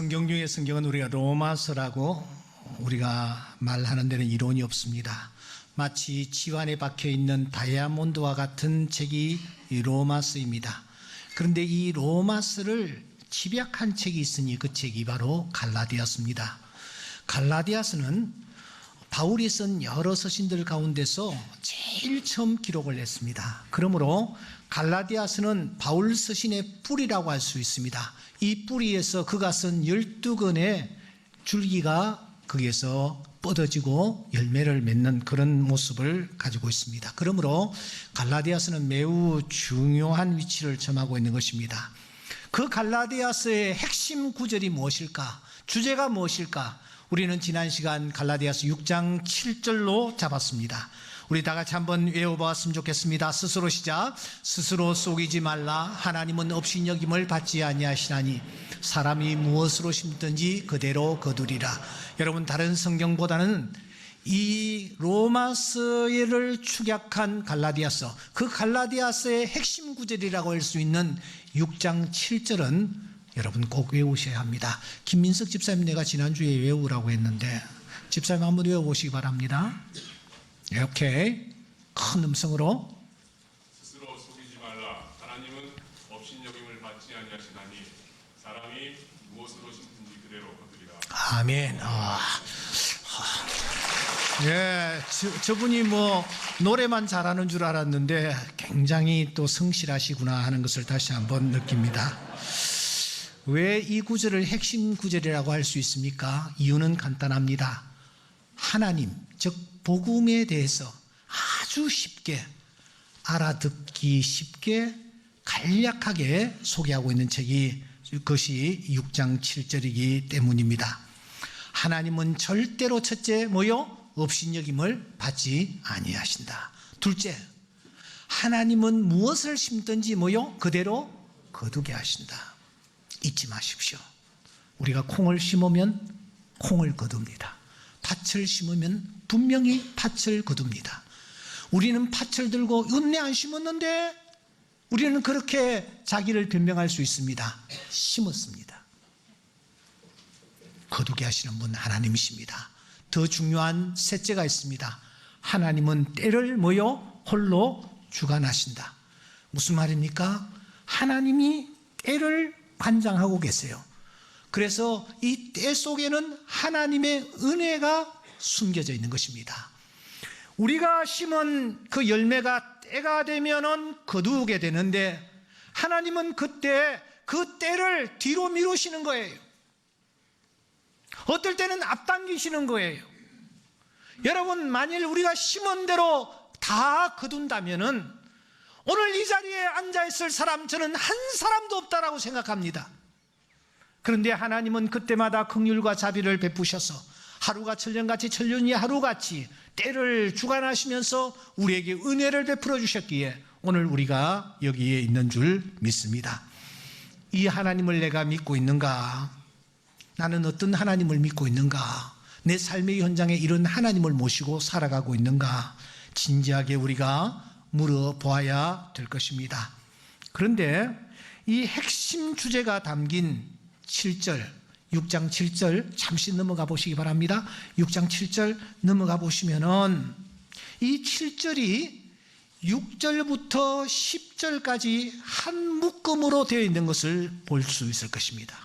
성경 중에 성경은 우리가 로마서라고 우리가 말하는 데는 이론이 없습니다. 마치 지환에 박혀있는 다이아몬드와 같은 책이 이 로마서입니다. 그런데 이 로마서를 집약한 책이 있으니 그 책이 바로 갈라디아서입니다. 갈라디아서는 바울이 쓴 여러 서신들 가운데서 제일 처음 기록을 했습니다. 그러므로 갈라디아서는 바울 서신의 뿌리라고 할 수 있습니다. 이 뿌리에서 그가 쓴 12권의 줄기가 거기에서 뻗어지고 열매를 맺는 그런 모습을 가지고 있습니다. 그러므로 갈라디아서는 매우 중요한 위치를 점하고 있는 것입니다. 그 갈라디아서의 핵심 구절이 무엇일까? 주제가 무엇일까? 우리는 지난 시간 갈라디아서 6장 7절로 잡았습니다. 우리 다 같이 한번 외워보았으면 좋겠습니다. 스스로 시작. 스스로 속이지 말라. 하나님은 업신여김을 받지 아니하시나니 사람이 무엇으로 심든지 그대로 거두리라. 여러분, 다른 성경보다는 이 로마서를 축약한 갈라디아서, 그 갈라디아서의 핵심 구절이라고 할 수 있는 6장 7절은 여러분 꼭 외우셔야 합니다. 김민석 집사님, 내가 지난주에 외우라고 했는데 집사님 한번 외워보시기 바랍니다. 이렇게 큰 음성으로 스스로 속이지 말라. 하나님은 업신여김을 받지 아니하시나니 사람이 무엇으로 심든지 그대로 거두리라. 아멘. 예, 저분이 뭐 노래만 잘하는 줄 알았는데 굉장히 또 성실하시구나 하는 것을 다시 한번 느낍니다. 왜 이 구절을 핵심 구절이라고 할 수 있습니까? 이유는 간단합니다. 하나님, 즉 복음에 대해서 아주 쉽게 알아듣기 쉽게 간략하게 소개하고 있는 책이 그것이 6장 7절이기 때문입니다. 하나님은 절대로 첫째 뭐요? 업신여김을 받지 아니하신다. 둘째, 하나님은 무엇을 심든지 뭐요? 그대로 거두게 하신다. 잊지 마십시오. 우리가 콩을 심으면 콩을 거둡니다. 팥을 심으면 분명히 팥을 거둡니다. 우리는 팥을 들고 은혜 안 심었는데 우리는 그렇게 자기를 변명할 수 있습니다. 심었습니다. 거두게 하시는 분 하나님이십니다. 더 중요한 셋째가 있습니다. 하나님은 때를 뭐요? 홀로 주관하신다. 무슨 말입니까? 하나님이 때를 관장하고 계세요. 그래서 이 때 속에는 하나님의 은혜가 숨겨져 있는 것입니다. 우리가 심은 그 열매가 때가 되면은 거두게 되는데 하나님은 그때 그 때를 뒤로 미루시는 거예요. 어떨 때는 앞당기시는 거예요. 여러분, 만일 우리가 심은 대로 다 거둔다면은 오늘 이 자리에 앉아있을 사람 저는 한 사람도 없다라고 생각합니다. 그런데 하나님은 그때마다 긍휼과 자비를 베푸셔서 하루가 천년같이 천년이 하루같이 때를 주관하시면서 우리에게 은혜를 베풀어 주셨기에 오늘 우리가 여기에 있는 줄 믿습니다. 이 하나님을 내가 믿고 있는가? 나는 어떤 하나님을 믿고 있는가? 내 삶의 현장에 이런 하나님을 모시고 살아가고 있는가? 진지하게 우리가 물어보아야 될 것입니다. 그런데 이 핵심 주제가 담긴 7절, 6장 7절 잠시 넘어가 보시기 바랍니다. 6장 7절 넘어가 보시면은 이 7절이 6절부터 10절까지 한 묶음으로 되어 있는 것을 볼 수 있을 것입니다.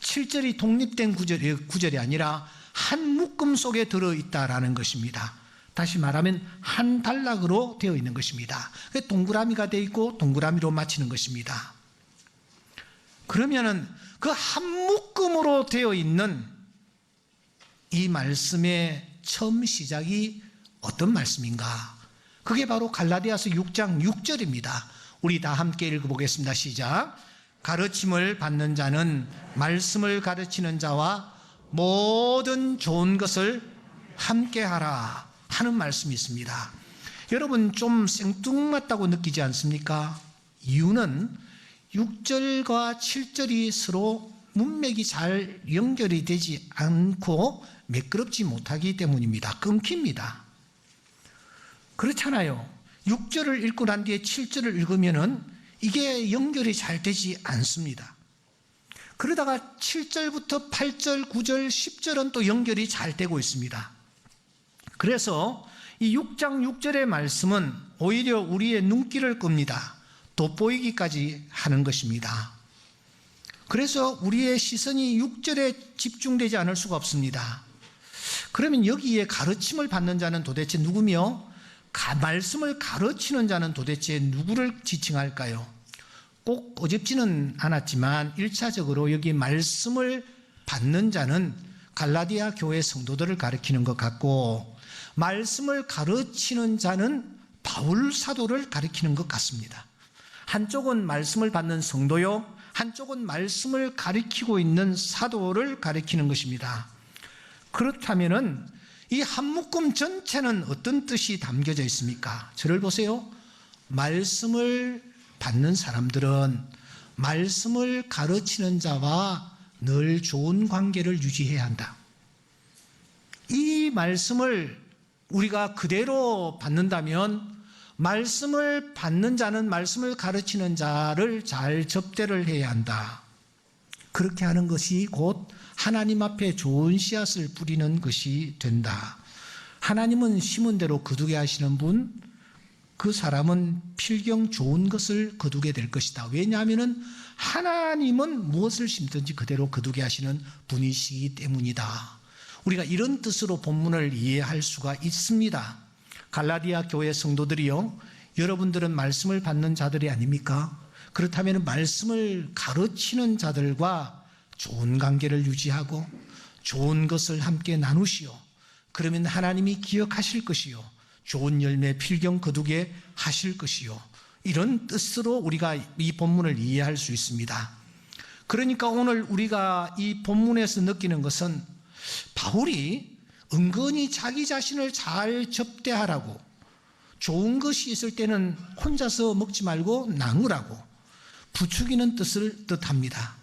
7절이 독립된 구절이 아니라 한 묶음 속에 들어있다라는 것입니다. 다시 말하면 한 단락으로 되어 있는 것입니다. 동그라미가 되어 있고 동그라미로 마치는 것입니다. 그러면은 그 한 묶음으로 되어 있는 이 말씀의 처음 시작이 어떤 말씀인가? 그게 바로 갈라디아서 6장 6절입니다. 우리 다 함께 읽어보겠습니다. 시작. 가르침을 받는 자는 말씀을 가르치는 자와 모든 좋은 것을 함께하라 하는 말씀이 있습니다. 여러분, 좀 생뚱맞다고 느끼지 않습니까? 이유는 6절과 7절이 서로 문맥이 잘 연결이 되지 않고 매끄럽지 못하기 때문입니다. 끊깁니다. 그렇잖아요. 6절을 읽고 난 뒤에 7절을 읽으면은 이게 연결이 잘 되지 않습니다. 그러다가 7절부터 8절, 9절, 10절은 또 연결이 잘 되고 있습니다. 그래서 이 6장 6절의 말씀은 오히려 우리의 눈길을 끕니다. 돋보이기까지 하는 것입니다. 그래서 우리의 시선이 6절에 집중되지 않을 수가 없습니다. 그러면 여기에 가르침을 받는 자는 도대체 누구며 말씀을 가르치는 자는 도대체 누구를 지칭할까요? 꼭 어렵지는 않았지만 1차적으로 여기 말씀을 받는 자는 갈라디아 교회 성도들을 가리키는 것 같고, 말씀을 가르치는 자는 바울 사도를 가리키는 것 같습니다. 한쪽은 말씀을 받는 성도요, 한쪽은 말씀을 가리키고 있는 사도를 가리키는 것입니다. 그렇다면은 이 한 묶음 전체는 어떤 뜻이 담겨져 있습니까? 저를 보세요. 말씀을 받는 사람들은 말씀을 가르치는 자와 늘 좋은 관계를 유지해야 한다. 이 말씀을 우리가 그대로 받는다면 말씀을 받는 자는 말씀을 가르치는 자를 잘 접대를 해야 한다. 그렇게 하는 것이 곧 하나님 앞에 좋은 씨앗을 뿌리는 것이 된다. 하나님은 심은 대로 거두게 하시는 분, 그 사람은 필경 좋은 것을 거두게 될 것이다. 왜냐하면 하나님은 무엇을 심든지 그대로 거두게 하시는 분이시기 때문이다. 우리가 이런 뜻으로 본문을 이해할 수가 있습니다. 갈라디아 교회 성도들이요, 여러분들은 말씀을 받는 자들이 아닙니까? 그렇다면 말씀을 가르치는 자들과 좋은 관계를 유지하고 좋은 것을 함께 나누시오. 그러면 하나님이 기억하실 것이요, 좋은 열매 필경 거두게 하실 것이요. 이런 뜻으로 우리가 이 본문을 이해할 수 있습니다. 그러니까 오늘 우리가 이 본문에서 느끼는 것은 바울이 은근히 자기 자신을 잘 접대하라고, 좋은 것이 있을 때는 혼자서 먹지 말고 나누라고 부추기는 뜻을 뜻합니다.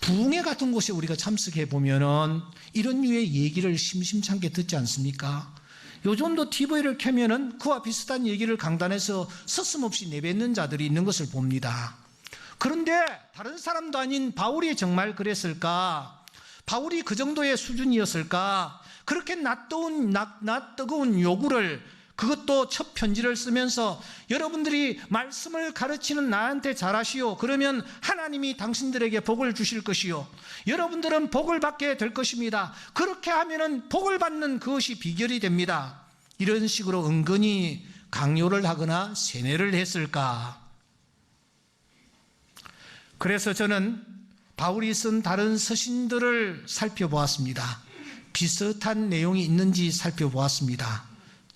부흥회 같은 곳에 우리가 참석해 보면은 이런 류의 얘기를 심심찮게 듣지 않습니까? 요즘도 TV를 켜면은 그와 비슷한 얘기를 강단에서 서슴없이 내뱉는 자들이 있는 것을 봅니다. 그런데 다른 사람도 아닌 바울이 정말 그랬을까? 바울이 그 정도의 수준이었을까? 그렇게 낯뜨거운 요구를, 그것도 첫 편지를 쓰면서 여러분들이 말씀을 가르치는 나한테 잘하시오. 그러면 하나님이 당신들에게 복을 주실 것이요, 여러분들은 복을 받게 될 것입니다. 그렇게 하면은 복을 받는 그것이 비결이 됩니다. 이런 식으로 은근히 강요를 하거나 세뇌를 했을까? 그래서 저는 바울이 쓴 다른 서신들을 살펴보았습니다. 비슷한 내용이 있는지 살펴보았습니다.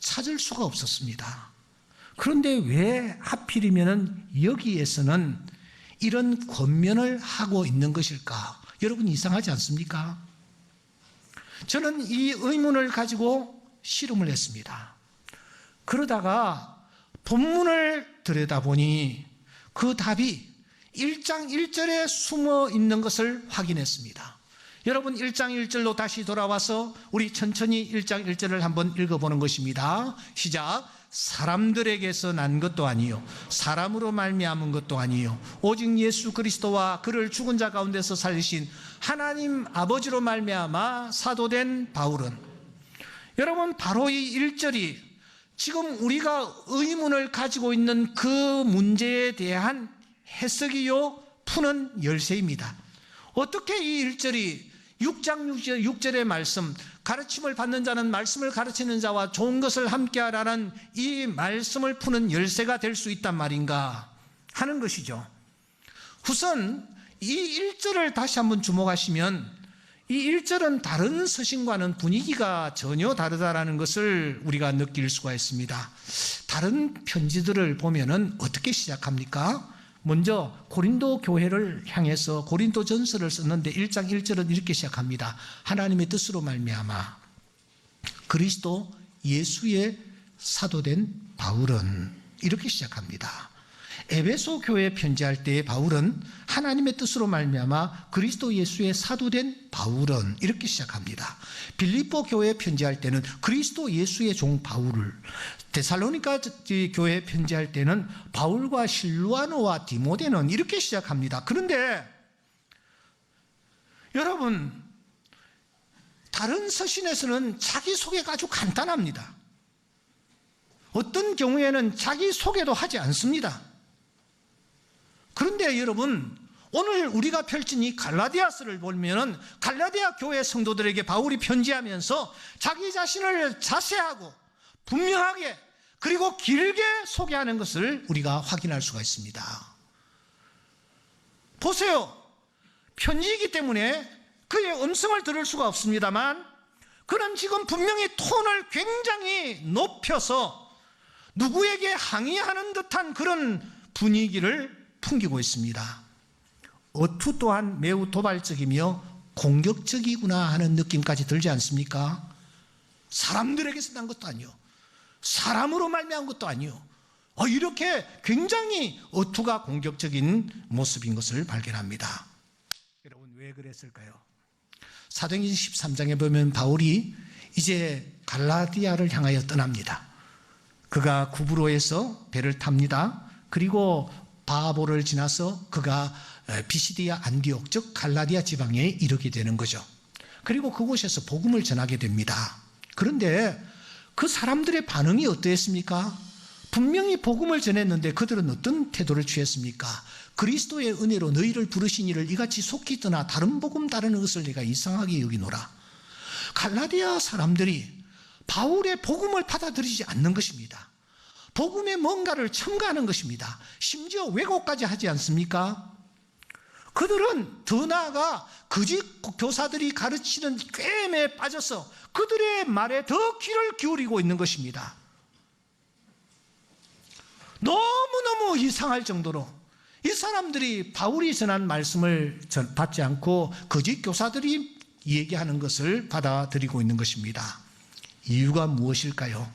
찾을 수가 없었습니다. 그런데 왜 하필이면 여기에서는 이런 권면을 하고 있는 것일까? 여러분 이상하지 않습니까? 저는 이 의문을 가지고 실험을 했습니다. 그러다가 본문을 들여다보니 그 답이 1장 1절에 숨어 있는 것을 확인했습니다. 여러분 1장 1절로 다시 돌아와서 우리 천천히 1장 1절을 한번 읽어보는 것입니다. 시작. 사람들에게서 난 것도 아니요 사람으로 말미암은 것도 아니요 오직 예수 그리스도와 그를 죽은 자 가운데서 살리신 하나님 아버지로 말미암아 사도된 바울은. 여러분 바로 이 1절이 지금 우리가 의문을 가지고 있는 그 문제에 대한 해석이요 푸는 열쇠입니다. 어떻게 이 1절이 6장 6절의 말씀, 가르침을 받는 자는 말씀을 가르치는 자와 좋은 것을 함께하라는 이 말씀을 푸는 열쇠가 될 수 있단 말인가 하는 것이죠. 우선 이 1절을 다시 한번 주목하시면 이 1절은 다른 서신과는 분위기가 전혀 다르다라는 것을 우리가 느낄 수가 있습니다. 다른 편지들을 보면은 어떻게 시작합니까? 먼저 고린도 교회를 향해서 고린도 전서를 썼는데 1장 1절은 이렇게 시작합니다. 하나님의 뜻으로 말미암아 그리스도 예수의 사도된 바울은, 이렇게 시작합니다. 에베소 교회에 편지할 때 바울은 하나님의 뜻으로 말미암아 그리스도 예수의 사도된 바울은, 이렇게 시작합니다. 빌립보 교회에 편지할 때는 그리스도 예수의 종 바울을, 데살로니가 교회에 편지할 때는 바울과 실루아노와 디모데는, 이렇게 시작합니다. 그런데 여러분, 다른 서신에서는 자기소개가 아주 간단합니다. 어떤 경우에는 자기소개도 하지 않습니다. 그런데 여러분, 오늘 우리가 펼친 이 갈라디아서를 보면 갈라디아 교회 성도들에게 바울이 편지하면서 자기 자신을 자세하고 분명하게 그리고 길게 소개하는 것을 우리가 확인할 수가 있습니다. 보세요. 편지이기 때문에 그의 음성을 들을 수가 없습니다만 그는 지금 분명히 톤을 굉장히 높여서 누구에게 항의하는 듯한 그런 분위기를 풍기고 있습니다. 어투 또한 매우 도발적이며 공격적이구나 하는 느낌까지 들지 않습니까? 사람들에게서 난 것도 아니요, 사람으로 말미암은 것도 아니요, 이렇게 굉장히 어투가 공격적인 모습인 것을 발견합니다. 여러분, 왜 그랬을까요? 사도행전 13장에 보면 바울이 이제 갈라디아를 향하여 떠납니다. 그가 구브로에서 배를 탑니다. 그리고 바보를 지나서 그가 비시디아 안디옥, 즉 갈라디아 지방에 이르게 되는 거죠. 그리고 그곳에서 복음을 전하게 됩니다. 그런데 그 사람들의 반응이 어떠했습니까? 분명히 복음을 전했는데 그들은 어떤 태도를 취했습니까? 그리스도의 은혜로 너희를 부르신 이를 이같이 속히 떠나 다른 복음 다른 것을 내가 이상하게 여기노라. 갈라디아 사람들이 바울의 복음을 받아들이지 않는 것입니다. 복음에 뭔가를 첨가하는 것입니다. 심지어 왜곡까지 하지 않습니까? 그들은 더 나아가 거짓 교사들이 가르치는 꾀임에 빠져서 그들의 말에 더 귀를 기울이고 있는 것입니다. 너무너무 이상할 정도로 이 사람들이 바울이 전한 말씀을 받지 않고 거짓 교사들이 얘기하는 것을 받아들이고 있는 것입니다. 이유가 무엇일까요?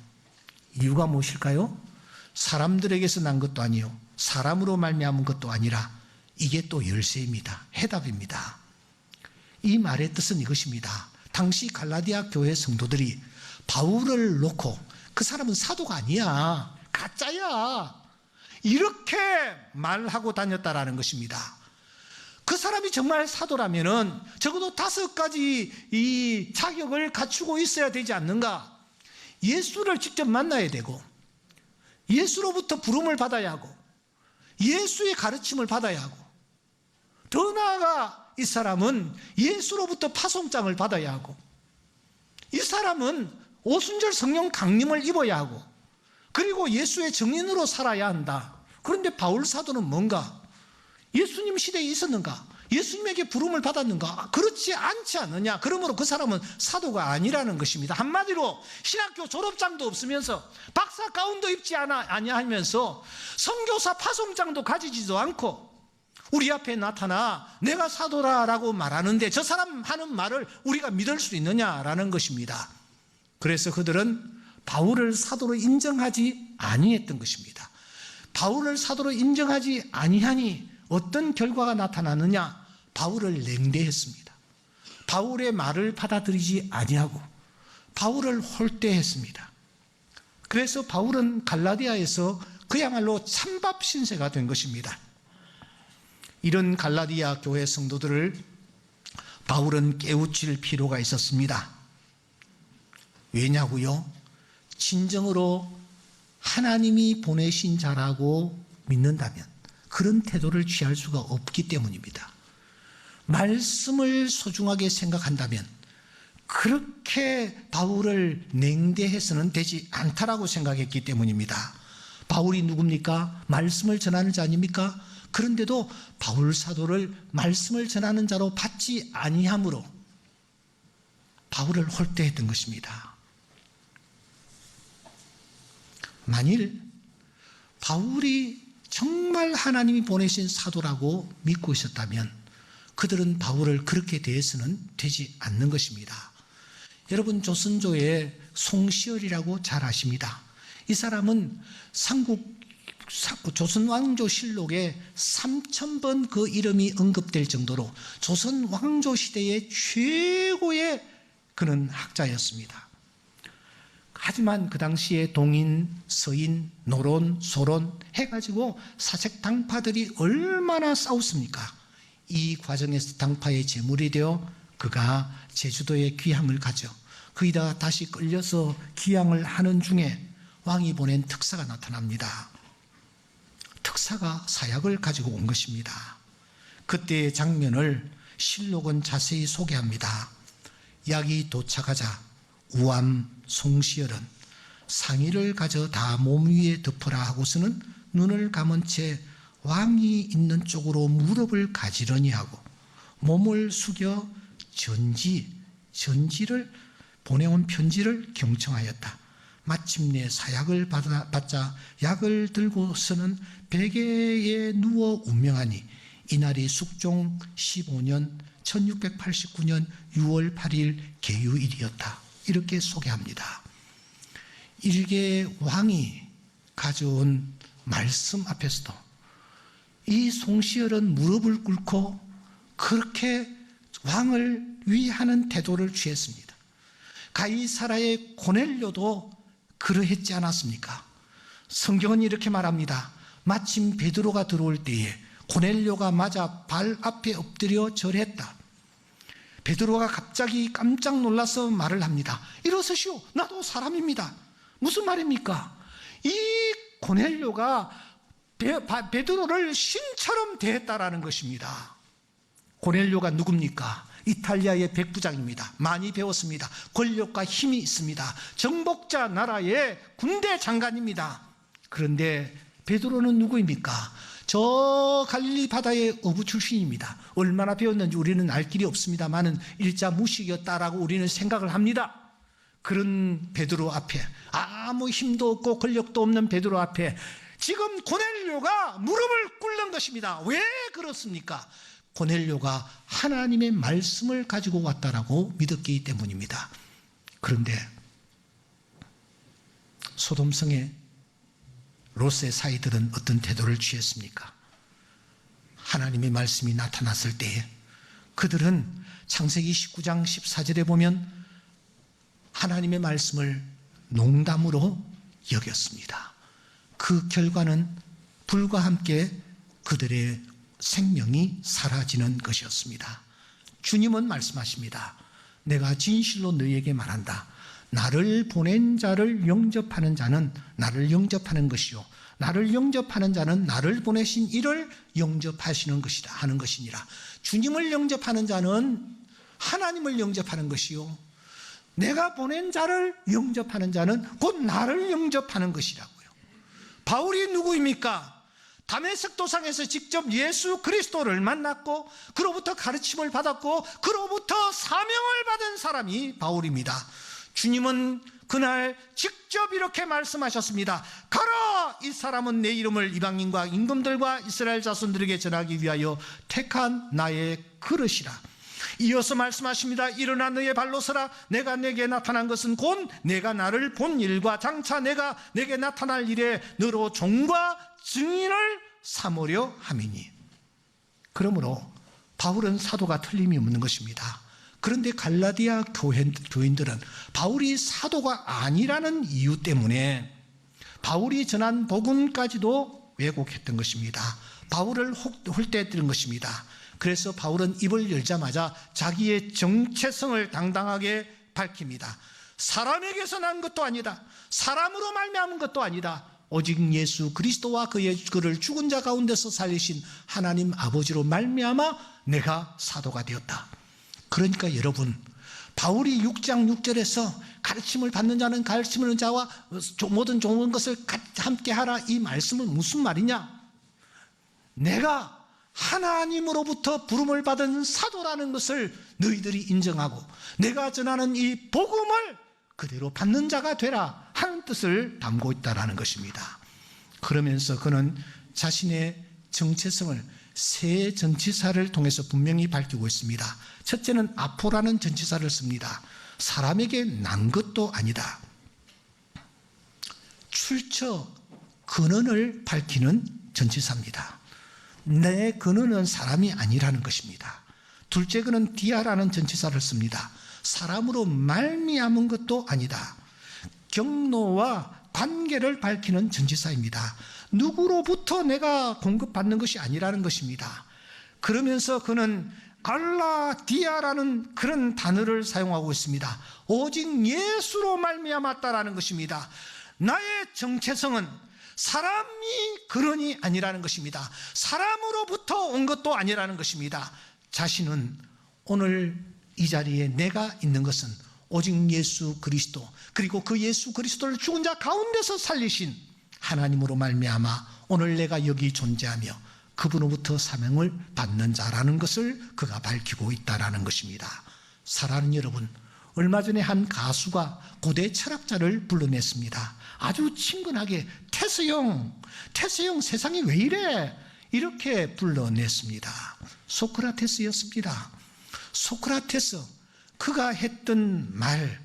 이유가 무엇일까요? 사람들에게서 난 것도 아니요, 사람으로 말미암은 것도 아니라 이게 또 열쇠입니다. 해답입니다. 이 말의 뜻은 이것입니다. 당시 갈라디아 교회 성도들이 바울을 놓고 그 사람은 사도가 아니야, 가짜야, 이렇게 말하고 다녔다라는 것입니다. 그 사람이 정말 사도라면은 적어도 5가지 이 자격을 갖추고 있어야 되지 않는가? 예수를 직접 만나야 되고, 예수로부터 부름을 받아야 하고, 예수의 가르침을 받아야 하고, 더 나아가 이 사람은 예수로부터 파송장을 받아야 하고, 이 사람은 오순절 성령 강림을 입어야 하고, 그리고 예수의 증인으로 살아야 한다. 그런데 바울 사도는 뭔가? 예수님 시대에 있었는가? 예수님에게 부름을 받았는가? 그렇지 않지 않느냐? 그러므로 그 사람은 사도가 아니라는 것입니다. 한마디로 신학교 졸업장도 없으면서 박사 가운도 입지 아니하면서 선교사 파송장도 가지지도 않고 우리 앞에 나타나 내가 사도라라고 말하는데 저 사람 하는 말을 우리가 믿을 수 있느냐라는 것입니다. 그래서 그들은 바울을 사도로 인정하지 아니했던 것입니다. 바울을 사도로 인정하지 아니하니 어떤 결과가 나타나느냐? 바울을 냉대했습니다. 바울의 말을 받아들이지 아니하고 바울을 홀대했습니다. 그래서 바울은 갈라디아에서 그야말로 찬밥 신세가 된 것입니다. 이런 갈라디아 교회 성도들을 바울은 깨우칠 필요가 있었습니다. 왜냐고요? 진정으로 하나님이 보내신 자라고 믿는다면 그런 태도를 취할 수가 없기 때문입니다. 말씀을 소중하게 생각한다면 그렇게 바울을 냉대해서는 되지 않다라고 생각했기 때문입니다. 바울이 누굽니까? 말씀을 전하는 자 아닙니까? 그런데도 바울 사도를 말씀을 전하는 자로 받지 아니함으로 바울을 홀대했던 것입니다. 만일 바울이 정말 하나님이 보내신 사도라고 믿고 있었다면 그들은 바울을 그렇게 대해서는 되지 않는 것입니다. 여러분, 조선조의 송시열이라고 잘 아십니다. 이 사람은 조선왕조실록에 3000번 그 이름이 언급될 정도로 조선왕조 시대의 최고의 그는 학자였습니다. 하지만 그 당시에 동인, 서인, 노론, 소론 해가지고 사색당파들이 얼마나 싸웠습니까? 이 과정에서 당파의 제물이 되어 그가 제주도에 귀향을 가죠. 거기다가 다시 끌려서 귀향을 하는 중에 왕이 보낸 특사가 나타납니다. 특사가 사약을 가지고 온 것입니다. 그때의 장면을 실록은 자세히 소개합니다. 약이 도착하자 우암 송시열은 상의를 가져 다 몸 위에 덮어라 하고서는 눈을 감은 채 왕이 있는 쪽으로 무릎을 가지런히 하고 몸을 숙여 전지를 보내온 편지를 경청하였다. 마침내 사약을 받자 약을 들고서는 베개에 누워 운명하니 이날이 숙종 15년 1689년 6월 8일 계유일이었다. 이렇게 소개합니다. 일개 왕이 가져온 말씀 앞에서도 이 송시열은 무릎을 꿇고 그렇게 왕을 위하는 태도를 취했습니다. 가이사라의 고넬료도 그러했지 않았습니까? 성경은 이렇게 말합니다. 마침 베드로가 들어올 때에 고넬료가 맞아 발 앞에 엎드려 절했다. 베드로가 갑자기 깜짝 놀라서 말을 합니다. 일어서시오. 나도 사람입니다. 무슨 말입니까? 이 고넬료가 베드로를 신처럼 대했다라는 것입니다. 고넬료가 누굽니까? 이탈리아의 백부장입니다. 많이 배웠습니다. 권력과 힘이 있습니다. 정복자 나라의 군대 장관입니다. 그런데 베드로는 누구입니까? 저 갈릴리 바다의 어부 출신입니다. 얼마나 배웠는지 우리는 알 길이 없습니다만은 일자 무식이었다라고 우리는 생각을 합니다. 그런 베드로 앞에, 아무 힘도 없고 권력도 없는 베드로 앞에 지금 고넬료가 무릎을 꿇는 것입니다. 왜 그렇습니까? 고넬료가 하나님의 말씀을 가지고 왔다라고 믿었기 때문입니다. 그런데 소돔성의 롯의 사이들은 어떤 태도를 취했습니까? 하나님의 말씀이 나타났을 때에 그들은 창세기 19장 14절에 보면 하나님의 말씀을 농담으로 여겼습니다. 그 결과는 불과 함께 그들의 생명이 사라지는 것이었습니다. 주님은 말씀하십니다. 내가 진실로 너희에게 말한다. 나를 보낸 자를 영접하는 자는 나를 영접하는 것이요 나를 영접하는 자는 나를 보내신 이를 영접하시는 것이다 하는 것이니라. 주님을 영접하는 자는 하나님을 영접하는 것이요 내가 보낸 자를 영접하는 자는 곧 나를 영접하는 것이라고요. 바울이 누구입니까? 다메섹 도상에서 직접 예수 그리스도를 만났고 그로부터 가르침을 받았고 그로부터 사명을 받은 사람이 바울입니다. 주님은 그날 직접 이렇게 말씀하셨습니다. 가라! 이 사람은 내 이름을 이방인과 임금들과 이스라엘 자손들에게 전하기 위하여 택한 나의 그릇이라. 이어서 말씀하십니다. 일어나 너의 발로 서라. 내가 내게 나타난 것은 곧 내가 나를 본 일과 장차 내가 내게 나타날 일에 너로 종과 증인을 삼으려 함이니. 그러므로 바울은 사도가 틀림이 없는 것입니다. 그런데 갈라디아 교인들은 바울이 사도가 아니라는 이유 때문에 바울이 전한 복음까지도 왜곡했던 것입니다. 바울을 홀대했던 것입니다. 그래서 바울은 입을 열자마자 자기의 정체성을 당당하게 밝힙니다. 사람에게서 난 것도 아니다. 사람으로 말미암은 것도 아니다. 오직 예수 그리스도와 그를 죽은 자 가운데서 살리신 하나님 아버지로 말미암아 내가 사도가 되었다. 그러니까 여러분, 바울이 6장 6절에서 가르침을 받는 자는 가르치는 자와 모든 좋은 것을 함께 하라, 이 말씀은 무슨 말이냐? 내가 하나님으로부터 부름을 받은 사도라는 것을 너희들이 인정하고 내가 전하는 이 복음을 그대로 받는 자가 되라 하는 뜻을 담고 있다는 것입니다. 그러면서 그는 자신의 정체성을 세 전치사를 통해서 분명히 밝히고 있습니다. 첫째는 아포라는 전치사를 씁니다. 사람에게 난 것도 아니다. 출처, 근원을 밝히는 전치사입니다. 내 근원은 사람이 아니라는 것입니다. 둘째 근은 디아라는 전치사를 씁니다. 사람으로 말미암은 것도 아니다. 경로와 관계를 밝히는 전치사입니다. 누구로부터 내가 공급받는 것이 아니라는 것입니다. 그러면서 그는 갈라디아라는 그런 단어를 사용하고 있습니다. 오직 예수로 말미암았다라는 것입니다. 나의 정체성은 사람이 근원이 아니라는 것입니다. 사람으로부터 온 것도 아니라는 것입니다. 자신은 오늘 이 자리에 내가 있는 것은 오직 예수 그리스도, 그리고 그 예수 그리스도를 죽은 자 가운데서 살리신 하나님으로 말미암아 오늘 내가 여기 존재하며 그분으로부터 사명을 받는 자라는 것을 그가 밝히고 있다는 것입니다. 사랑하는 여러분, 얼마 전에 한 가수가 고대 철학자를 불러냈습니다. 아주 친근하게 태스형 세상이 왜 이래? 이렇게 불러냈습니다. 소크라테스였습니다. 소크라테스, 그가 했던 말,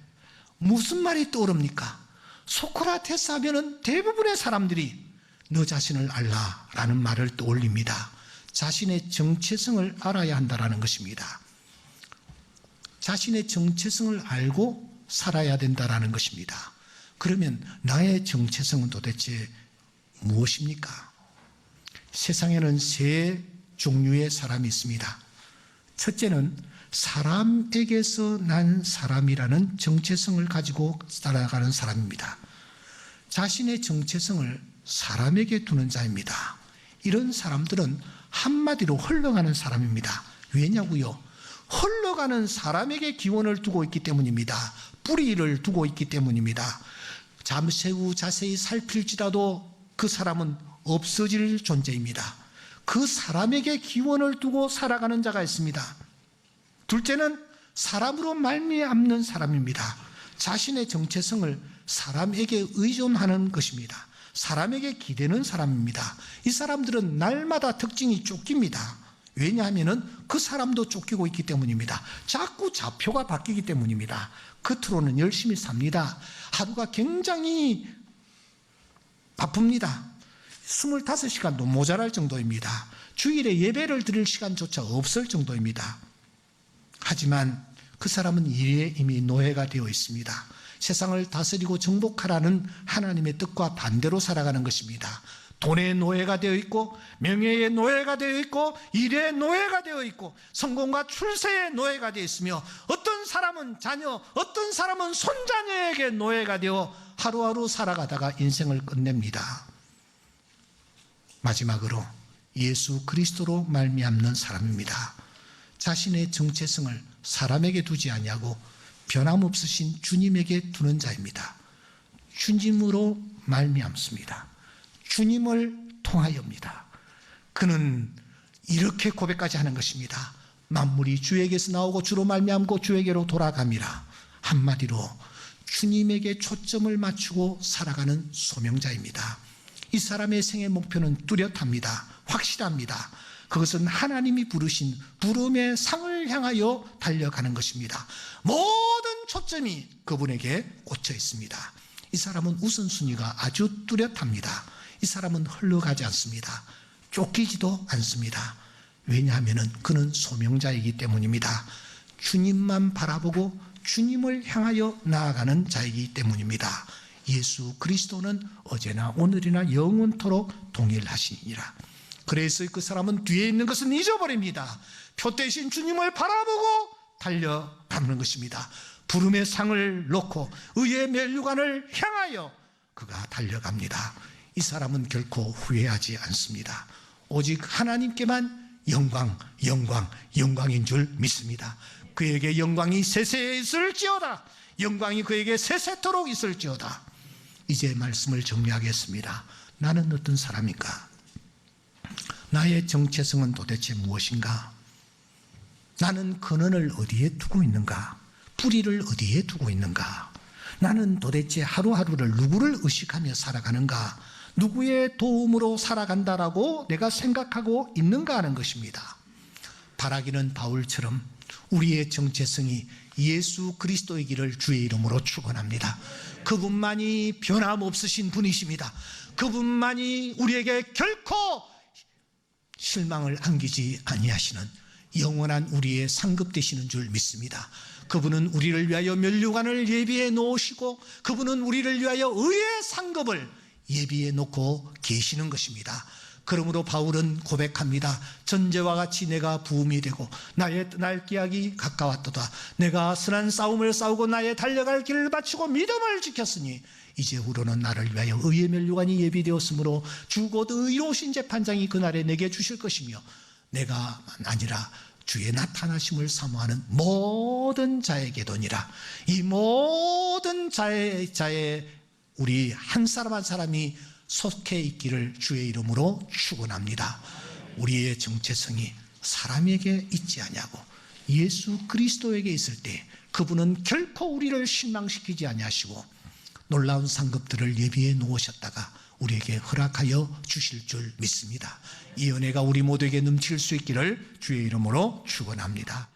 무슨 말이 떠오릅니까? 소크라테스 하면은 대부분의 사람들이 너 자신을 알라라는 말을 떠올립니다. 자신의 정체성을 알아야 한다는 것입니다. 자신의 정체성을 알고 살아야 된다는 것입니다. 그러면 나의 정체성은 도대체 무엇입니까? 세상에는 세 종류의 사람이 있습니다. 첫째는 사람에게서 난 사람이라는 정체성을 가지고 살아가는 사람입니다. 자신의 정체성을 사람에게 두는 자입니다. 이런 사람들은 한마디로 흘러가는 사람입니다. 왜냐고요? 흘러가는 사람에게 기원을 두고 있기 때문입니다. 뿌리를 두고 있기 때문입니다. 잠시 후 자세히 살필지라도 그 사람은 없어질 존재입니다. 그 사람에게 기원을 두고 살아가는 자가 있습니다. 둘째는 사람으로 말미암는 사람입니다. 자신의 정체성을 사람에게 의존하는 것입니다. 사람에게 기대는 사람입니다. 이 사람들은 날마다 특징이 쫓깁니다. 왜냐하면 그 사람도 쫓기고 있기 때문입니다. 자꾸 좌표가 바뀌기 때문입니다. 겉으로는 열심히 삽니다. 하루가 굉장히 바쁩니다. 25시간도 모자랄 정도입니다. 주일에 예배를 드릴 시간조차 없을 정도입니다. 하지만 그 사람은 일에 이미 노예가 되어 있습니다. 세상을 다스리고 정복하라는 하나님의 뜻과 반대로 살아가는 것입니다. 돈의 노예가 되어 있고, 명예의 노예가 되어 있고, 일의 노예가 되어 있고, 성공과 출세의 노예가 되어 있으며, 어떤 사람은 자녀, 어떤 사람은 손자녀에게 노예가 되어 하루하루 살아가다가 인생을 끝냅니다. 마지막으로 예수 그리스도로 말미암는 사람입니다. 자신의 정체성을 사람에게 두지 아니하고 변함없으신 주님에게 두는 자입니다. 주님으로 말미암습니다. 주님을 통하여입니다. 그는 이렇게 고백까지 하는 것입니다. 만물이 주에게서 나오고 주로 말미암고 주에게로 돌아갑니다. 한마디로 주님에게 초점을 맞추고 살아가는 소명자입니다. 이 사람의 생애 목표는 뚜렷합니다. 확실합니다. 그것은 하나님이 부르신 부름의 상을 향하여 달려가는 것입니다. 모든 초점이 그분에게 꽂혀 있습니다. 이 사람은 우선순위가 아주 뚜렷합니다. 이 사람은 흘러가지 않습니다. 쫓기지도 않습니다. 왜냐하면 그는 소명자이기 때문입니다. 주님만 바라보고 주님을 향하여 나아가는 자이기 때문입니다. 예수 그리스도는 어제나 오늘이나 영원토록 동일하시니라. 그래서 그 사람은 뒤에 있는 것은 잊어버립니다. 표 대신 주님을 바라보고 달려가는 것입니다. 부름의 상을 놓고 의의 면류관을 향하여 그가 달려갑니다. 이 사람은 결코 후회하지 않습니다. 오직 하나님께만 영광인 줄 믿습니다. 그에게 영광이 세세에 있을지어다. 영광이 그에게 세세토록 있을지어다. 이제 말씀을 정리하겠습니다. 나는 어떤 사람인가? 나의 정체성은 도대체 무엇인가? 나는 근원을 어디에 두고 있는가? 뿌리를 어디에 두고 있는가? 나는 도대체 하루하루를 누구를 의식하며 살아가는가? 누구의 도움으로 살아간다라고 내가 생각하고 있는가 하는 것입니다. 바라기는 바울처럼 우리의 정체성이 예수 그리스도이기를 주의 이름으로 축원합니다. 그분만이 변함없으신 분이십니다. 그분만이 우리에게 결코 실망을 안기지 아니하시는 영원한 우리의 상급 되시는 줄 믿습니다. 그분은 우리를 위하여 면류관을 예비해 놓으시고 그분은 우리를 위하여 의의 상급을 예비해 놓고 계시는 것입니다. 그러므로 바울은 고백합니다. 전제와 같이 내가 부음이 되고 나의 날개약이 가까웠도다. 내가 선한 싸움을 싸우고 나의 달려갈 길을 바치고 믿음을 지켰으니 이제후로는 나를 위하여 의의 면류관이 예비되었으므로 주 곧 의로우신 재판장이 그날에 내게 주실 것이며 내가 아니라 주의 나타나심을 사모하는 모든 자에게도니라. 이 모든 자에 우리 한 사람 한 사람이 속해 있기를 주의 이름으로 축원합니다. 우리의 정체성이 사람에게 있지 아니하고 예수 그리스도에게 있을 때 그분은 결코 우리를 실망시키지 아니하시고 놀라운 상급들을 예비해 놓으셨다가 우리에게 허락하여 주실 줄 믿습니다. 이 은혜가 우리 모두에게 넘칠 수 있기를 주의 이름으로 축원합니다.